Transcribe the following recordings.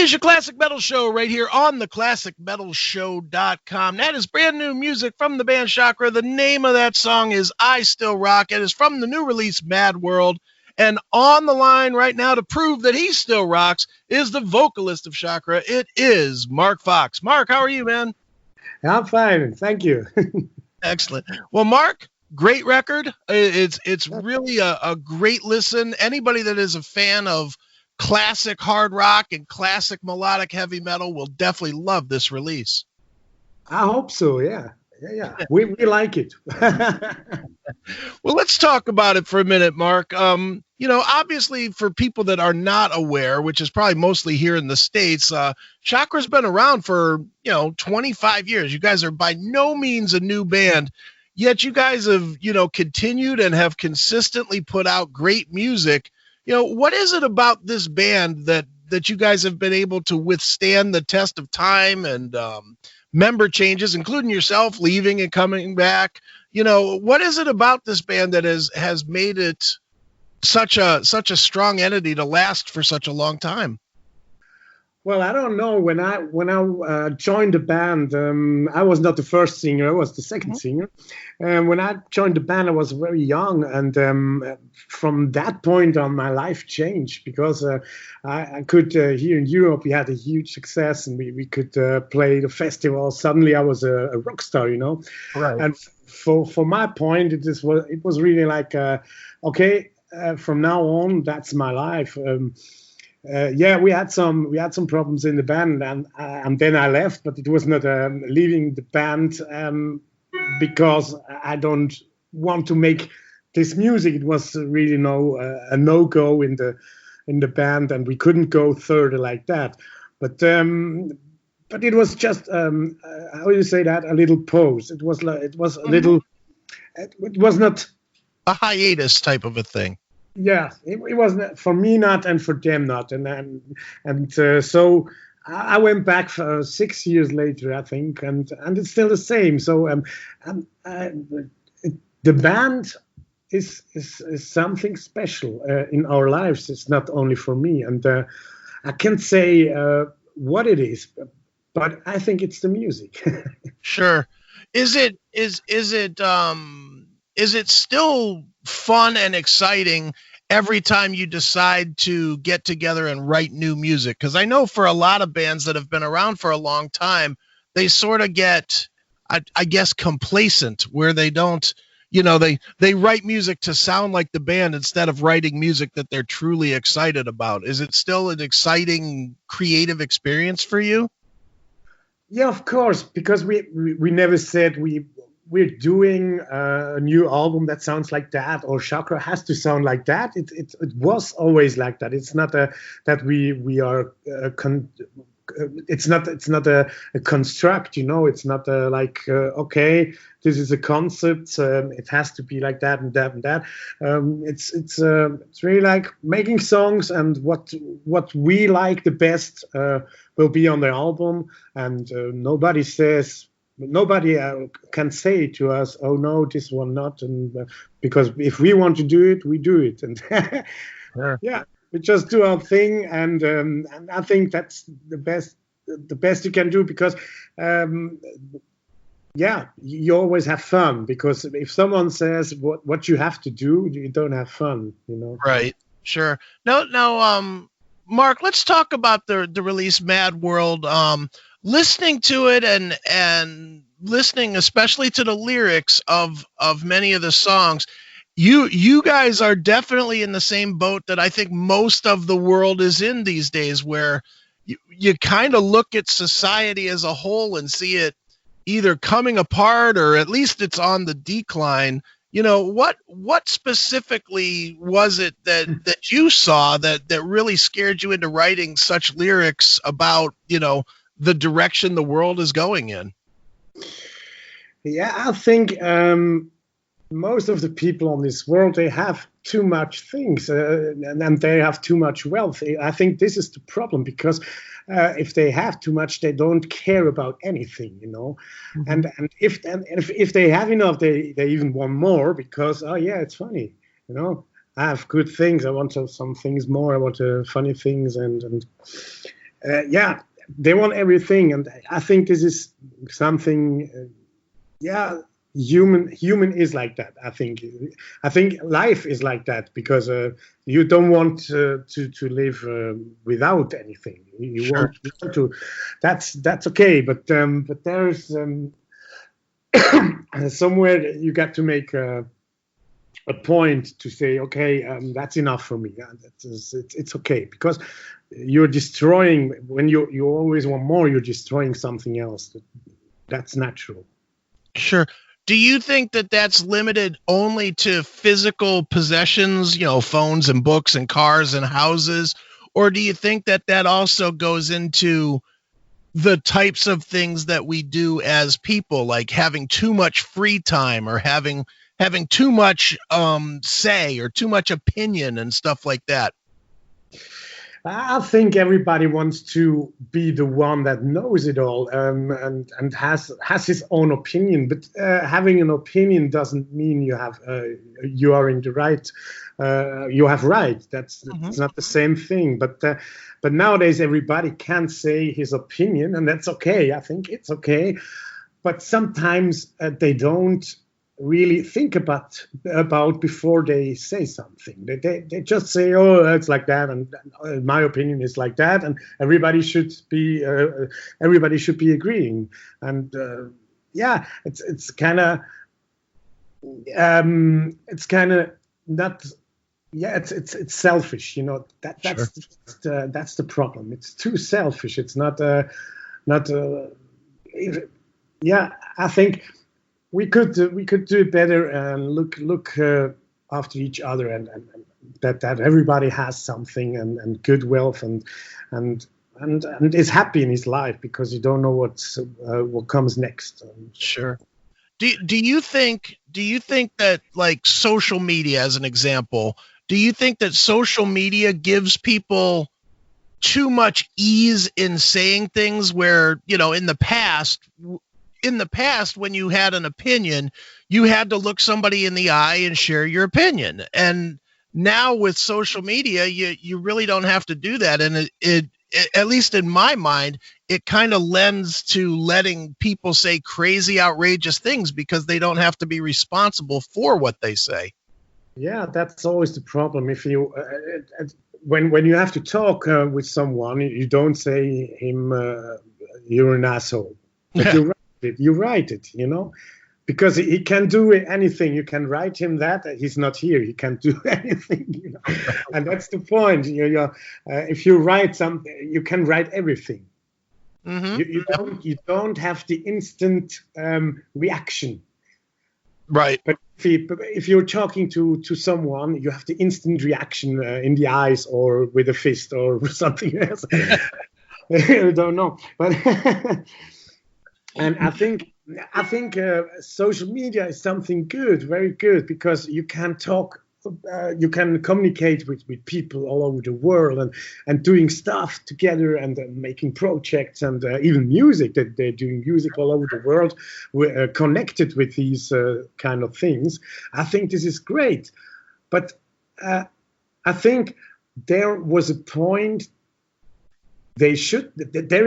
is your Classic Metal Show right here on the ClassicMetalShow.com. That is brand new music from the band Shakra. The name of that song is I Still Rock. It is from the new release Mad World. And on the line right now to prove that he still rocks is the vocalist of Shakra. It is Mark Fox. Mark, how are you, man? I'm fine. Thank you. Excellent. Well, Mark, great record. It's really a great listen. Anybody that is a fan of classic hard rock and classic melodic heavy metal will definitely love this release. I hope so. Yeah. We like it. Well, let's talk about it for a minute, Mark. Obviously for people that are not aware, which is probably mostly here in the States, Chakra's been around for, 25 years. You guys are by no means a new band, yet you guys have, continued and have consistently put out great music. What is it about this band that you guys have been able to withstand the test of time and member changes, including yourself leaving and coming back? What is it about this band that has made it such a strong entity to last for such a long time? Well, I don't know. When I joined the band, I was not the first singer. I was the second singer. When I joined the band, I was very young, and from that point on, my life changed because I could here in Europe we had a huge success, and we could play the festival. Suddenly, I was a rock star, Right. And for my point, it was really like okay, from now on, that's my life. We had some problems in the band, and then I left. But it was not leaving the band because I don't want to make this music. It was really a no-go in the band, and we couldn't go further like that. But it was just how do you say that? A little pause. It was a little. It was not a hiatus type of a thing. Yeah, it wasn't for me, not, and for them, not, so I went back for 6 years later, I think, and it's still the same. So the band is something special in our lives. It's not only for me, and I can't say what it is, but I think it's the music. Sure. Is it still fun and exciting every time you decide to get together and write new music? Because I know for a lot of bands that have been around for a long time, they sort of get, I guess, complacent, where they don't, they write music to sound like the band instead of writing music that they're truly excited about. Is it still an exciting creative experience for you? Yeah, of course, because we never said we're doing a new album that sounds like that, or Shakra has to sound like that. It was always like that. It's not that we are. It's not a construct. It's not like okay, this is a concept. It has to be like that and that and that. It's really like making songs, and what we like the best will be on the album, and nobody can say to us, oh no, this one not, and because if we want to do it, we do it, and Sure. Yeah, we just do our thing, and I think that's the best you can do, because you always have fun, because if someone says what you have to do, you don't have fun, Right. Sure. Now, Mark, let's talk about the release Mad World. Listening to it and listening especially to the lyrics of many of the songs, you guys are definitely in the same boat that I think most of the world is in these days, where you kind of look at society as a whole and see it either coming apart or at least it's on the decline. What specifically was it that you saw that really scared you into writing such lyrics about, the direction the world is going in? Yeah, I think most of the people on this world, they have too much things and they have too much wealth. I think this is the problem, because if they have too much, they don't care about anything, Mm-hmm. And if they have enough, they even want more, because it's funny, I have good things. I want some things more. I want funny things, and yeah, they want everything, and I think this is something. Yeah, human is like that. I think life is like that, because you don't want to live without anything. You Sure. want to. That's okay, but there's somewhere you got to make a point to say, okay, that's enough for me. It's okay, because you're destroying, when you always want more, you're destroying something else. That's natural. Sure. Do you think that that's limited only to physical possessions, phones and books and cars and houses? Or do you think that that also goes into the types of things that we do as people, like having too much free time, or having too much say, or too much opinion and stuff like that? I think everybody wants to be the one that knows it all, and has his own opinion. But having an opinion doesn't mean you are in the right. You have right. That's not the same thing. But nowadays everybody can say his opinion, and that's okay. I think it's okay. But sometimes they don't really think about before they say something. They just say, oh, it's like that, and my opinion is like that, and everybody should be agreeing. And yeah, it's kind of not. Yeah, it's selfish. That's the problem. It's too selfish. It's not. Yeah, I think we could do it better and look after each other, and that everybody has something, and good wealth, and is happy in his life, because you don't know what comes next. Sure. Do you think that, like, social media, as an example, do you think that social media gives people too much ease in saying things, where, in the past, when you had an opinion, you had to look somebody in the eye and share your opinion. And now with social media, you really don't have to do that. And it at least in my mind, it kind of lends to letting people say crazy, outrageous things, because they don't have to be responsible for what they say. Yeah, that's always the problem. If you when you have to talk with someone, you don't say him, you're an asshole. But you write it, because he can do anything. You can write him that he's not here. He can do anything, and that's the point. If you write something, you can write everything. Mm-hmm. You don't have the instant reaction. Right. But if you're talking to someone, you have the instant reaction in the eyes, or with a fist, or something else. I don't know, but and I think social media is something good, very good, because you can talk, you can communicate with people all over the world, and doing stuff together, and making projects, and even music. That they're doing music all over the world. We're connected with these kind of things. I think this is great, but I think there was a point. There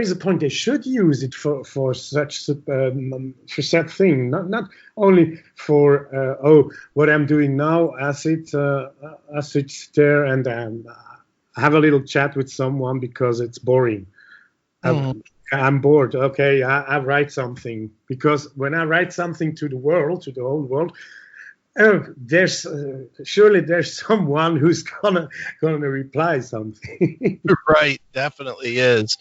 is a point they should use it for such thing, not only for what I'm doing now. I sit there and have a little chat with someone because it's boring. I'm bored. Okay, I write something, because when I write something to the whole world, there's someone who's gonna reply something. Right, definitely is.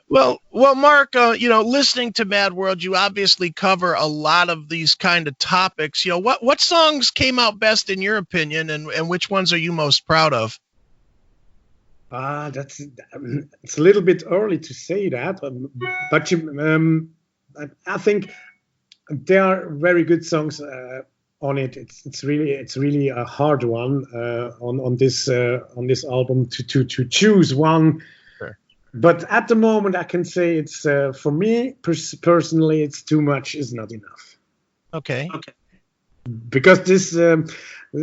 Well, Mark, listening to Mad World, you obviously cover a lot of these kind of topics. What songs came out best in your opinion, and which ones are you most proud of? It's a little bit early to say that, but I think there are very good songs on it. It's really a hard one on this album to choose one. Sure. But at the moment, I can say it's for me personally, it's Too Much Is Not Enough. Okay. Because this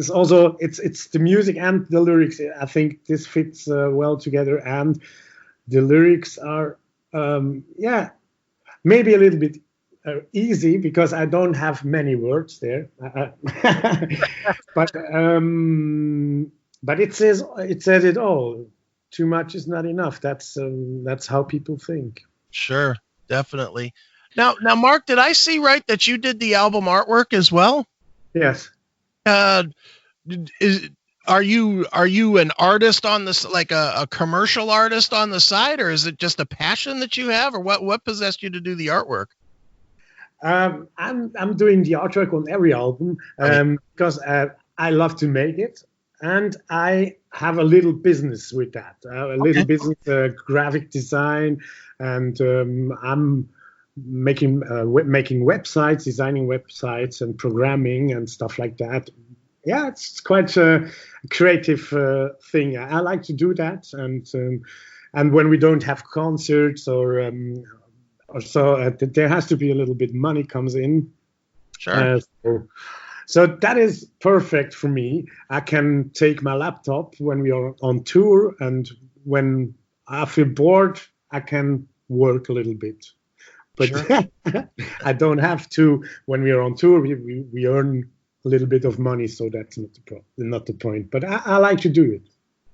also it's the music and the lyrics. I think this fits well together, and the lyrics are, yeah, maybe a little bit easy because I don't have many words there. But it says it all. Too much is not enough. That's how people think. Sure, definitely. Now, Mark, did I see right that you did the album artwork as well? Yes. Are you an artist on this, like a commercial artist on the side, or is it just a passion that you have, or what possessed you to do the artwork? I'm doing the artwork on every album because I love to make it, and I have a little business with that. Little business, graphic design, and I'm making websites, designing websites, and programming and stuff like that. Yeah, it's quite a creative thing. I like to do that, and when we don't have concerts or so, there has to be a little bit money comes in. Sure. So that is perfect for me. I can take my laptop when we are on tour, and when I feel bored, I can work a little bit. But sure. I don't have to. When we are on tour, we earn a little bit of money, so that's not the point. But I like to do it.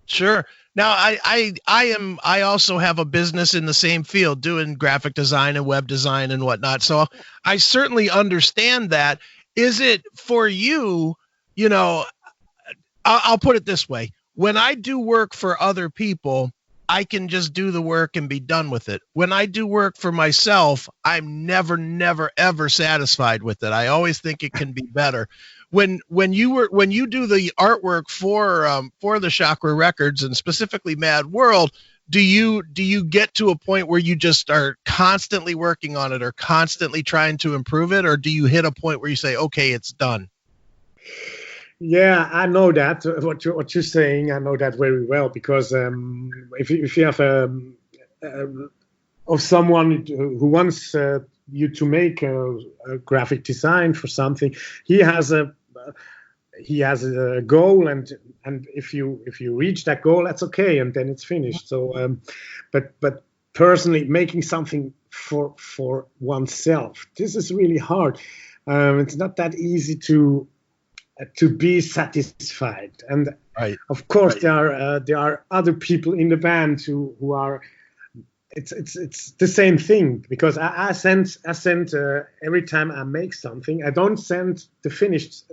Sure. Now, I also have a business in the same field, doing graphic design and web design and whatnot. So I certainly understand that. Is it for you? You know, I'll put it this way: when I do work for other people, I can just do the work and be done with it. When I do work for myself, I'm never, ever satisfied with it. I always think it can be better. When you do the artwork for the Shakra Records and specifically Mad World, do you get to a point where you just are constantly working on it or constantly trying to improve it, or do you hit a point where you say, okay, it's done? Yeah, I know that what you're saying. I know that very well because if you have of someone who wants you to make a graphic design for something, he has a goal, and if you reach that goal, that's okay, and then it's finished. So, but personally, making something for oneself, this is really hard. It's not that easy to be satisfied, and right. Of course there are other people in the band who are. It's the same thing because I send every time I make something, I don't send the finished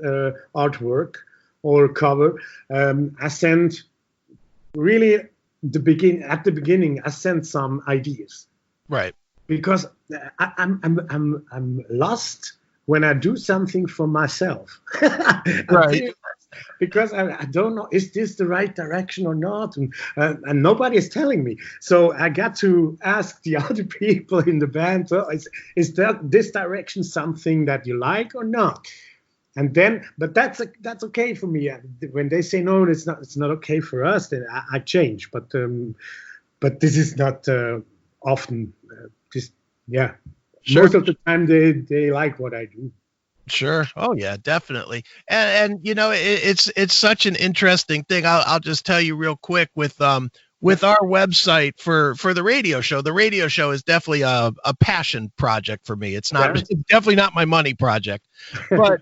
artwork or cover. I send really at the beginning. I send some ideas, right? Because I'm lost when I do something for myself, right? Because I don't know, is this the right direction or not? And nobody is telling me. So I got to ask the other people in the band, is this direction something that you like or not? And then, but that's okay for me. When they say no, it's not okay for us, then I change. But this is not often. Yeah. Sure. Most of the time they like what I do. Sure. Oh yeah, definitely. And you know, it's such an interesting thing. I'll just tell you real quick with our website for the radio show. The radio show is definitely a passion project for me. It's not, it's definitely not my money project, but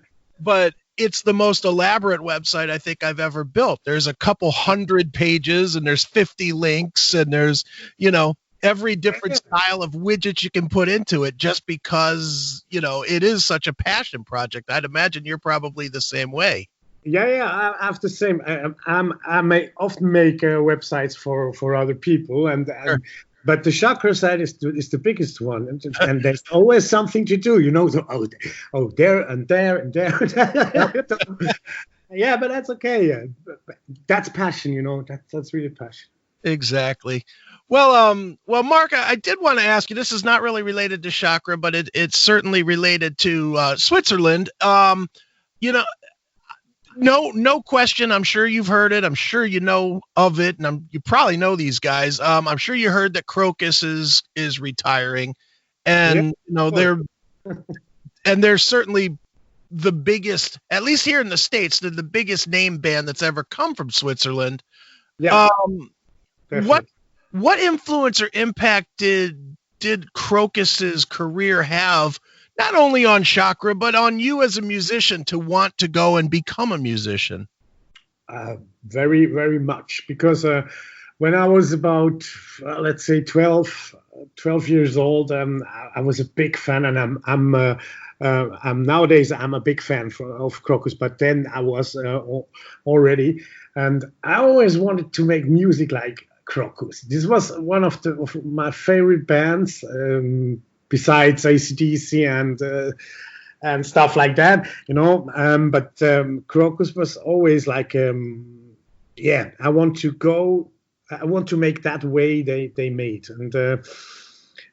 it's the most elaborate website I think I've ever built. There's a couple hundred pages and there's 50 links and there's, you know, every different style of widget you can put into it, just because, you know, it is such a passion project. I'd imagine you're probably the same way. Yeah, I have the same. I may often make websites for other people, sure. But the Shakra site is the biggest one, and there's always something to do. You know, there and there and there. Yeah, but that's okay. Yeah, that's passion. You know, that's really passion. Exactly. Well, Mark, I did want to ask you, this is not really related to Shakra, but it's certainly related to Switzerland. You know, no question. I'm sure you've heard it. I'm sure you know of it, and you probably know these guys. I'm sure you heard that Krokus is retiring, and you know they're certainly the biggest, at least here in the States, they're the biggest name band that's ever come from Switzerland. Yeah. what influence or impact did Krokus's career have, not only on Shakra, but on you as a musician to want to go and become a musician? Very, very much, because when I was about, let's say 12 years old, I was a big fan, and I'm nowadays I'm a big fan of Krokus, but then I was already, and I always wanted to make music like Krokus. This was one of my favorite bands, besides AC/DC and stuff like that, you know. But Krokus was always like, yeah, I want to make that way they made,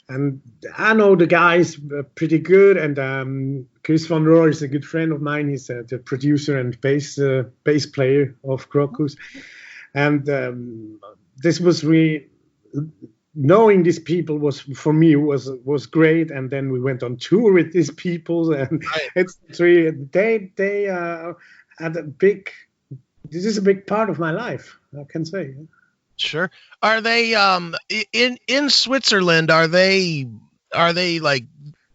and I know the guys pretty good, and Chris Van Roor is a good friend of mine. He's the producer and bass player of Krokus, and this was really, knowing these people was, for me, was great. And then we went on tour with these people, and it's really, they had a big. This is a big part of my life, I can say. Sure. Are they in Switzerland? Are they like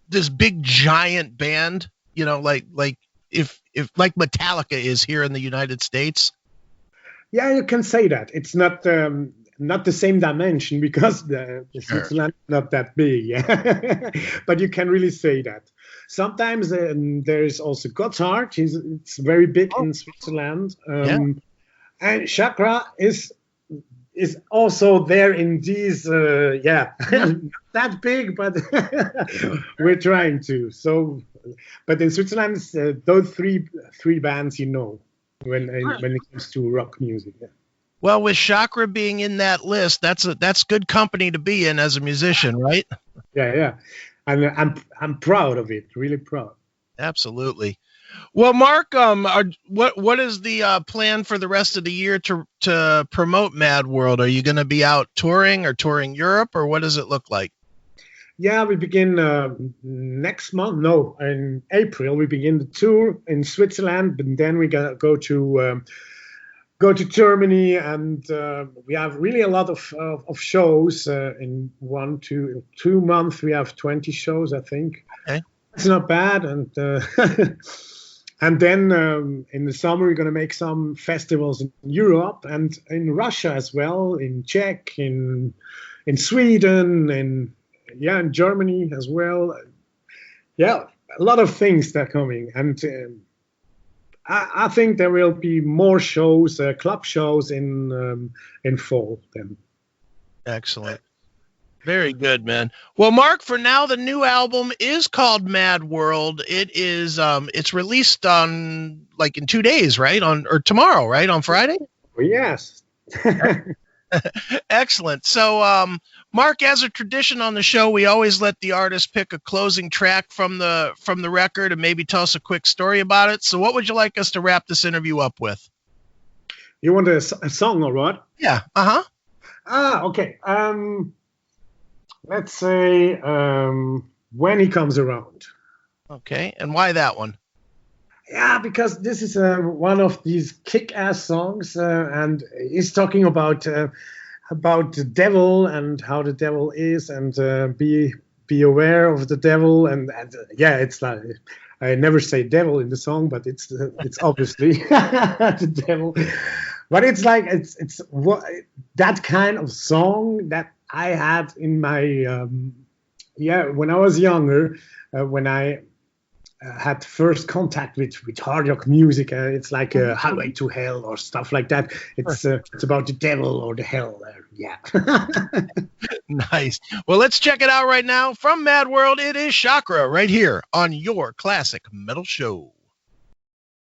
this big giant band? You know, like if like Metallica is here in the United States. Yeah, you can say that. It's not the same dimension, because the Switzerland is not that big. Yeah. But you can really say that. Sometimes there is also Gotthard. It's very big in Switzerland. And Shakra is also there in these, not that big, but we're trying to. So, but in Switzerland, it's, those three bands, you know, when it comes to rock music. Yeah. Well, with Shakra being in that list, that's good company to be in as a musician, right? Yeah. And I'm proud of it, really proud. Absolutely. Well, Mark, what is the plan for the rest of the year to promote Mad World? Are you going to be out touring Europe, or what does it look like? Yeah, we begin next month. No, in April we begin the tour in Switzerland, and then we go to Germany, and we have really a lot of shows. In 2 months we have 20 shows, I think. Okay. It's not bad, and and then in the summer we're going to make some festivals in Europe and in Russia as well, in Czech, in Sweden, and in Germany as well. Yeah, a lot of things that are coming, and I think there will be more shows, club shows in fall then. Excellent. Very good, man. Well, Mark, for now, the new album is called Mad World. It is, it's released on, like, in 2 days, right? Or tomorrow, right? On Friday? Well, yes. Excellent. So, Mark, as a tradition on the show, we always let the artist pick a closing track from the record and maybe tell us a quick story about it. So what would you like us to wrap this interview up with? You want a song, or what? Yeah. Uh-huh. Okay. Let's say When He Comes Around. Okay, and why that one? Yeah, because this is one of these kick-ass songs, and he's talking about the devil and how the devil is, and be aware of the devil, and it's like, I never say devil in the song, but it's obviously the devil. But it's like it's that kind of song that I had in my when I was younger, when I had first contact with hard rock music. It's like a Highway to Hell or stuff like that. It's about the devil or the hell there. Yeah. Nice. Well, let's check it out right now. From Mad World, it is Shakra right here on your Classic Metal Show.